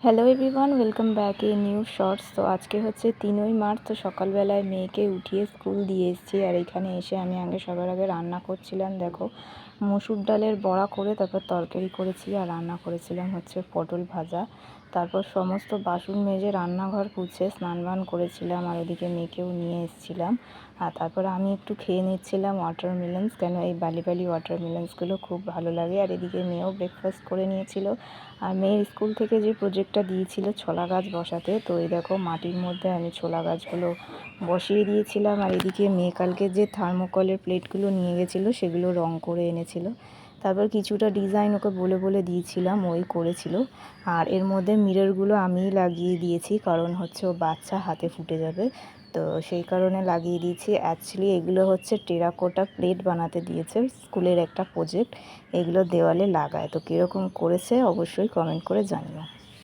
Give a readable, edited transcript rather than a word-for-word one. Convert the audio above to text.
Hello everyone, welcome back a new shorts. তো আজকে হচ্ছে 3ই মার্চ। তো সকালবেলায় মেয়েকে উঠিয়ে স্কুল দিয়ে এসেছি। আর এখানে এসে আমি সবার আগে রান্না করছিলাম। দেখো, মসুর ডালের বড়া করে তারপর তরকারি করেছি, আর রান্না করেছিলাম হচ্ছে পটল ভাজা। তারপর সমস্ত বাসন মেজে রান্নাঘর পুছে স্নান করেছিলাম, আর ওদিকে মেয়েকেও নিয়ে এসেছিলাম। আর তারপরে আমি একটু খেয়ে নিচ্ছিলাম ওয়াটারমেলনস, কেন এই বালি বালি ওয়াটারমেলনসগুলো খুব ভালো লাগে। আর এদিকে মেয়েও ব্রেকফাস্ট করে নিয়েছিল। আর মেয়ের স্কুল থেকে যে প্রজেক্টটা দিয়েছিল ছোলা গাছ বসাতে, তো এই দেখো মাটির মধ্যে আমি ছোলা গাছগুলো বসিয়ে দিয়েছিলাম। আর এদিকে মেয়ে কালকে যে থার্মোকলের প্লেটগুলো নিয়ে গেছিলো সেগুলো রং করে এনেছিল। তারপর কিছুটা ডিজাইন ওকে বলে বলে দিয়েছিলাম, ওই করেছিল। আর এর মধ্যে মিররগুলো আমিই লাগিয়ে দিয়েছি, কারণ হচ্ছে ও বাচ্চা হাতে ফুটে যাবে, তো সেই কারণে লাগিয়ে দিয়েছি। অ্যাকচুয়ালি এগুলো হচ্ছে টেরাকোটা প্লেট বানাতে দিয়েছে, স্কুলের একটা প্রজেক্ট। এগুলো দেওয়ালে লাগায়। তো কীরকম করেছে অবশ্যই কমেন্ট করে জানিও।